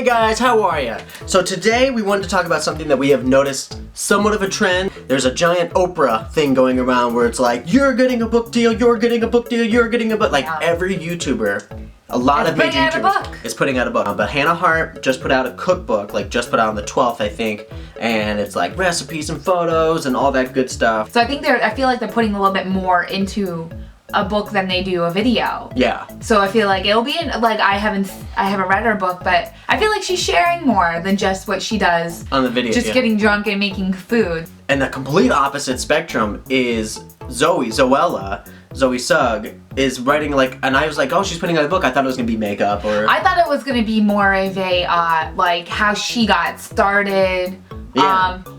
Hey guys, how are ya? So today we wanted to talk about something that we have noticed somewhat of a trend. There's a giant Oprah thing going around where it's like, you're getting a book deal, you're getting a book deal, you're getting a book. Like every YouTuber, a lot of major YouTubers is putting out a book. But Hannah Hart just put out a cookbook, like just put out on the 12th, I think. And it's like recipes and photos and all that good stuff. So I think I feel like they're putting a little bit more into a book than they do a video. Yeah. So I feel like it'll be like I haven't read her book, but I feel like she's sharing more than just what she does on the video. Just getting drunk and making food. And the complete opposite spectrum is Zoe Sugg is writing like, and I was like, oh, she's putting out a book. I thought it was gonna be makeup or. I thought it was gonna be more of a like how she got started,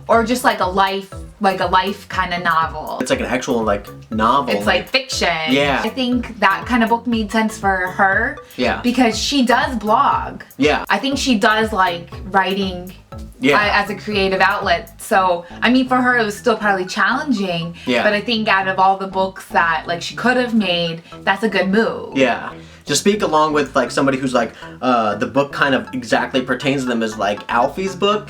or just like a life kind of novel. It's like an actual like novel. It's like fiction. Yeah. I think that kind of book made sense for her. Yeah. Because she does blog. Yeah. I think she does like writing. Yeah. As a creative outlet. So, I mean, for her, it was still probably challenging. Yeah. But I think out of all the books that like she could have made, that's a good move. Yeah. To speak along with like somebody who's like, the book kind of exactly pertains to them is like Alfies Book,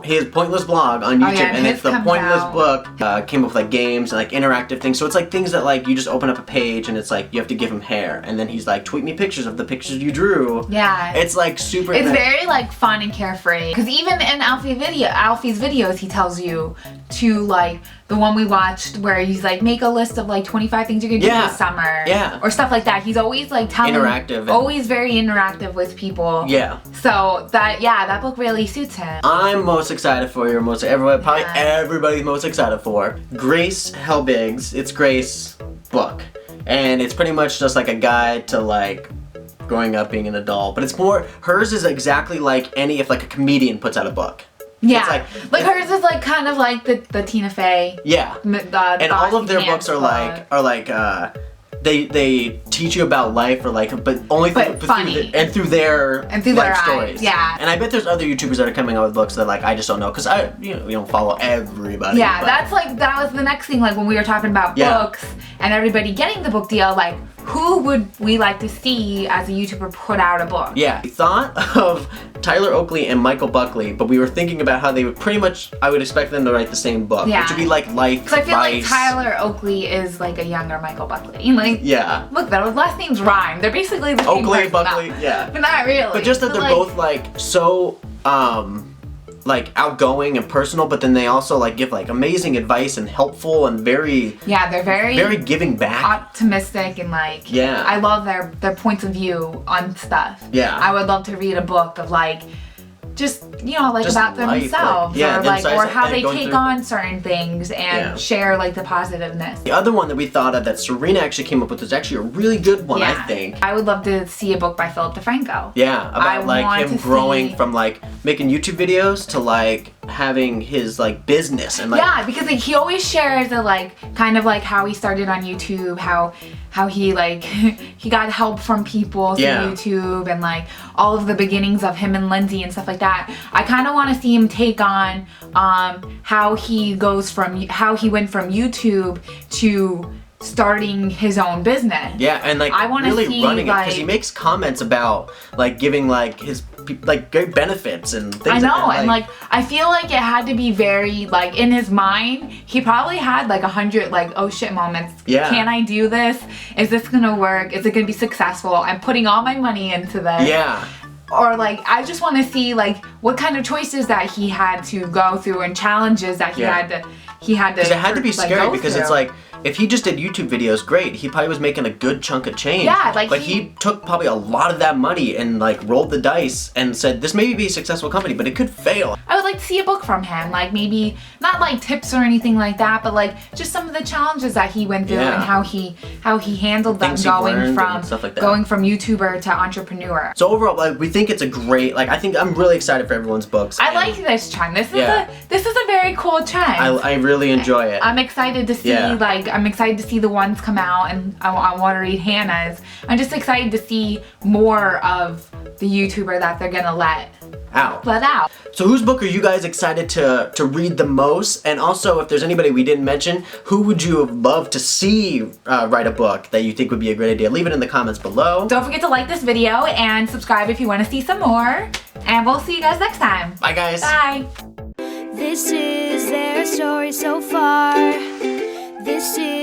his Pointless blog on YouTube, and it's the Pointless Book, came up with like games and like interactive things. So it's like things that like you just open up a page and it's like you have to give him hair, and then he's like, tweet me pictures of the pictures you drew. Yeah. It's like super. It's very like fun and carefree. Because even in Alfie's videos, he tells you to like the one we watched where he's like, make a list of like 25 things you're gonna do this summer. Yeah. Or stuff like that. He's always like telling. Interactive. Always very interactive with people. Yeah. So that book really suits him. I'm most excited for everybody's most excited for Grace Helbig's It's Grace book. And it's pretty much just like a guide to like growing up being an adult. But it's more, hers is exactly like if like a comedian puts out a book. Yeah, like hers is like kind of like the Tina Fey. Yeah, and all of their books are like they teach you about life or like, but only through their life stories. Yeah, and I bet there's other YouTubers that are coming out with books that like I just don't know because we don't follow everybody. Yeah, that was the next thing, like when we were talking about books and everybody getting the book deal, like who would we like to see as a YouTuber put out a book? Yeah, we thought of Tyler Oakley and Michael Buckley, but we were thinking about how they would pretty much, I would expect them to write the same book, which would be like life advice. Because I feel like Tyler Oakley is like a younger Michael Buckley. Like, yeah. Look, those last names rhyme. They're basically the same Oakley, person. Buckley, yeah. But not really. But just that they're both like so, like outgoing and personal, but then they also like give like amazing advice and helpful and very they're very giving back, optimistic, and like I love their points of view on stuff. Yeah, I would love to read a book of like just like just about themselves, or how they take on certain things and share like the positiveness. The other one that we thought of that Serena actually came up with was actually a really good one, I think. I would love to see a book by Philip DeFranco. Yeah, about like him growing from like making YouTube videos to like having his like business and like because like, he always shares like kind of like how he started on YouTube, how he like he got help from people through YouTube, and like all of the beginnings of him and Lindsay and stuff like that. I kind of want to see him take on how he went from YouTube to starting his own business. Yeah, and like I want to see running it because he makes comments about like giving like his like great benefits and things. I know, like that. And like I feel like it had to be very like in his mind. He probably had like 100 like oh shit moments. Yeah. Can I do this? Is this gonna work? Is it gonna be successful? I'm putting all my money into this. Yeah. Or like I just want to see like what kind of choices that he had to go through and challenges that he had to. Because it had to be scary because it's like if he just did YouTube videos, great. He probably was making a good chunk of change. Yeah, like but he took probably a lot of that money and like rolled the dice and said this may be a successful company, but it could fail. I would like to see a book from him, like maybe not like tips or anything like that, but like just some of the challenges that he went through and how he handled them, going from YouTuber to entrepreneur. So overall, like we think it's a great, like I'm really excited for everyone's books. I like this trend. This is a very cool trend. I really enjoy it. I'm excited to see I'm excited to see the ones come out, and I want to read Hannah's. I'm just excited to see more of the YouTuber that they're gonna let out. Flat out. So whose book are you guys excited to read the most? And also, if there's anybody we didn't mention, who would you have loved to see write a book that you think would be a great idea? Leave it in the comments below. Don't forget to like this video and subscribe if you want to see some more. And we'll see you guys next time. Bye, guys. Bye. This is their story so far. This is